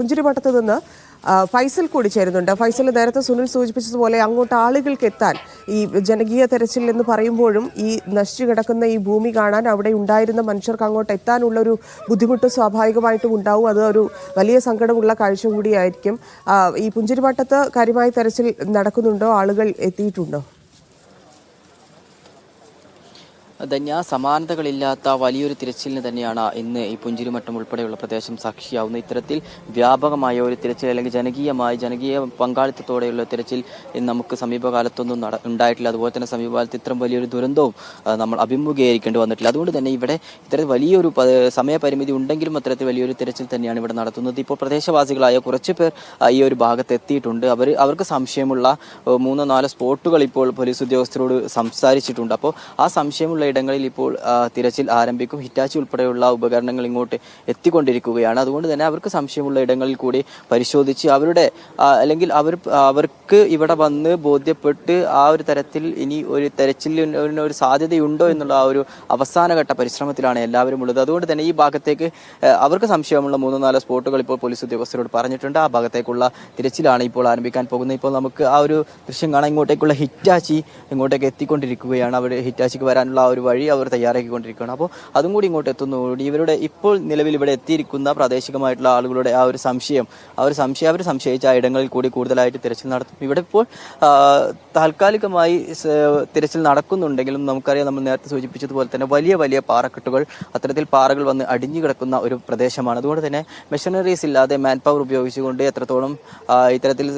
പുഞ്ചിരിമഠത്ത് നിന്ന് ഫൈസൽ കൂടി ചേരുന്നുണ്ട്. ഫൈസൽ, നേരത്തെ സുനിൽ സൂചിപ്പിച്ചതുപോലെ അങ്ങോട്ട് ആളുകൾക്ക് എത്താൻ ഈ ജനകീയ തെരച്ചിൽ എന്ന് പറയുമ്പോഴും ഈ നശിച്ചു കിടക്കുന്ന ഈ ഭൂമി കാണാൻ അവിടെ ഉണ്ടായിരുന്ന മനുഷ്യർക്ക് അങ്ങോട്ട് എത്താനുള്ളൊരു ബുദ്ധിമുട്ട് സ്വാഭാവികമായിട്ടും ഉണ്ടാവും. അത് ഒരു വലിയ സങ്കടമുള്ള കാഴ്ച കൂടിയായിരിക്കും. ഈ പുഞ്ചിരിമഠത്ത് കാര്യമായ തെരച്ചിൽ നടക്കുന്നുണ്ടോ? ആളുകൾ എത്തിയിട്ടുണ്ടോ? ധന്യ, സമാനതകളില്ലാത്ത വലിയൊരു തിരച്ചിലിന് തന്നെയാണ് ഇന്ന് ഈ പുഞ്ചിരിമഠം ഉൾപ്പെടെയുള്ള പ്രദേശം സാക്ഷിയാവുന്നത്. ഇത്തരത്തിൽ വ്യാപകമായ ഒരു തിരച്ചിൽ അല്ലെങ്കിൽ ജനകീയ പങ്കാളിത്തത്തോടെയുള്ള തിരച്ചിൽ നമുക്ക് സമീപകാലത്തൊന്നും ഉണ്ടായിട്ടില്ല. അതുപോലെ തന്നെ സമീപകാലത്ത് ഇത്രയും വലിയൊരു ദുരന്തവും നമ്മൾ അഭിമുഖീകരിക്കേണ്ടി വന്നിട്ടില്ല. അതുകൊണ്ട് തന്നെ ഇവിടെ ഇത്തരത്തിൽ വലിയൊരു സമയപരിമിതി ഉണ്ടെങ്കിലും അത്തരത്തിൽ വലിയൊരു തിരച്ചിൽ തന്നെയാണ് ഇവിടെ നടത്തുന്നത്. ഇപ്പോൾ പ്രദേശവാസികളായ കുറച്ച് പേർ ഈ ഒരു ഭാഗത്ത് എത്തിയിട്ടുണ്ട്. അവർക്ക് സംശയമുള്ള 3-4 സ്പോട്ടുകൾ ഇപ്പോൾ പോലീസ് ഉദ്യോഗസ്ഥരോട് സംസാരിച്ചിട്ടുണ്ട്. അപ്പോൾ ആ സംശയമുള്ള ഇടങ്ങളിൽ ഇപ്പോൾ തിരച്ചിൽ ആരംഭിക്കും. ഹിറ്റാച്ചി ഉൾപ്പെടെയുള്ള ഉപകരണങ്ങൾ ഇങ്ങോട്ട് എത്തിക്കൊണ്ടിരിക്കുകയാണ്. അതുകൊണ്ട് തന്നെ അവർക്ക് സംശയമുള്ള ഇടങ്ങളിൽ കൂടി പരിശോധിച്ച് അവർക്ക് ഇവിടെ വന്ന് ബോധ്യപ്പെട്ട് ആ ഒരു തരത്തിൽ ഇനി ഒരു തെരച്ചിലിന് ഒരു സാധ്യതയുണ്ടോ എന്നുള്ള ആ ഒരു അവസാനഘട്ട പരിശ്രമത്തിലാണ് എല്ലാവരും ഉള്ളത്. അതുകൊണ്ട് തന്നെ ഈ ഭാഗത്തേക്ക് അവർക്ക് സംശയമുള്ള 3-4 സ്പോട്ടുകൾ ഇപ്പോൾ പോലീസ് ഉദ്യോഗസ്ഥരോട് പറഞ്ഞിട്ടുണ്ട്. ആ ഭാഗത്തേക്കുള്ള തിരച്ചിലാണ് ഇപ്പോൾ ആരംഭിക്കാൻ പോകുന്നത്. ഇപ്പോൾ നമുക്ക് ആ ഒരു ദൃശ്യം കാണാൻ ഇങ്ങോട്ടേക്കുള്ള ഹിറ്റാച്ചി ഇങ്ങോട്ടേക്ക് എത്തിക്കൊണ്ടിരിക്കുകയാണ്. അവർ ഹിറ്റാച്ചിക്ക് വരാനുള്ള ഒരു വഴി അവർ തയ്യാറാക്കിക്കൊണ്ടിരിക്കുകയാണ്. അപ്പോൾ അതും കൂടി ഇങ്ങോട്ട് എത്തുന്നതോടുകൂടി ഇവരുടെ ഇപ്പോൾ നിലവിൽ ഇവിടെ എത്തിയിരിക്കുന്ന പ്രാദേശികമായിട്ടുള്ള ആളുകളുടെ ആ ഒരു സംശയം അവർ സംശയിച്ച ആ ഇടങ്ങളിൽ കൂടി കൂടുതലായിട്ട് തിരച്ചിൽ നടത്തും. ഇവിടെ ഇപ്പോൾ താൽക്കാലികമായി തിരച്ചിൽ നടക്കുന്നുണ്ടെങ്കിലും നമുക്കറിയാം, നമ്മൾ നേരത്തെ സൂചിപ്പിച്ചതുപോലെ തന്നെ വലിയ വലിയ പാറക്കെട്ടുകൾ, അത്തരത്തിൽ പാറകൾ വന്ന് അടിഞ്ഞു കിടക്കുന്ന ഒരു പ്രദേശമാണ്. അതുകൊണ്ട് തന്നെ മെഷീനറീസ് ഇല്ലാതെ മാൻ പവർ ഉപയോഗിച്ചുകൊണ്ട് എത്രത്തോളം ഇത്തരത്തിൽ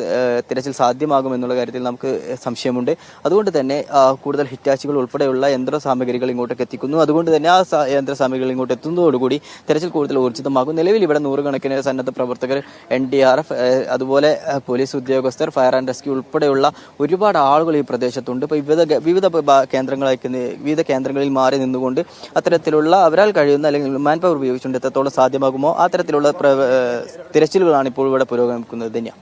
തിരച്ചിൽ സാധ്യമാകുമെന്നുള്ള കാര്യത്തിൽ നമുക്ക് സംശയമുണ്ട്. അതുകൊണ്ട് തന്നെ കൂടുതൽ ഹിറ്റാച്ചികൾ ഉൾപ്പെടെയുള്ള യന്ത്ര സാമഗ്രികൾ ഇങ്ങോട്ടേക്ക് എത്തിക്കുന്നു. അതുകൊണ്ട് തന്നെ ആ യന്ത്ര സാമഗ്രികൾ ഇങ്ങോട്ട് എത്തുന്നതോടുകൂടി തെരച്ചിൽ കൂടുതൽ ഊർജിതമാകും. നിലവിൽ ഇവിടെ നൂറുകണക്കിന് സന്നദ്ധ പ്രവർത്തകർ, NDRF, അതുപോലെ പോലീസ് ഉദ്യോഗസ്ഥർ, ഫയർ ആൻഡ് റെസ്ക്യൂ ഉൾപ്പെടെയുള്ള ഒരുപാട് ആളുകൾ ഈ പ്രദേശത്തുണ്ട്. ഇപ്പോൾ വിവിധ കേന്ദ്രങ്ങളിൽ മാറി നിന്നുകൊണ്ട് അത്തരത്തിലുള്ള അവരാൽ കഴിയുന്ന അല്ലെങ്കിൽ മാൻ പവർ ഉപയോഗിച്ചുകൊണ്ട് എത്രത്തോളം സാധ്യമാകുമോ ആ തരത്തിലുള്ള തിരച്ചിലുകളാണ് ഇപ്പോൾ ഇവിടെ പുരോഗമിക്കുന്നത്. തന്നെയാണ്.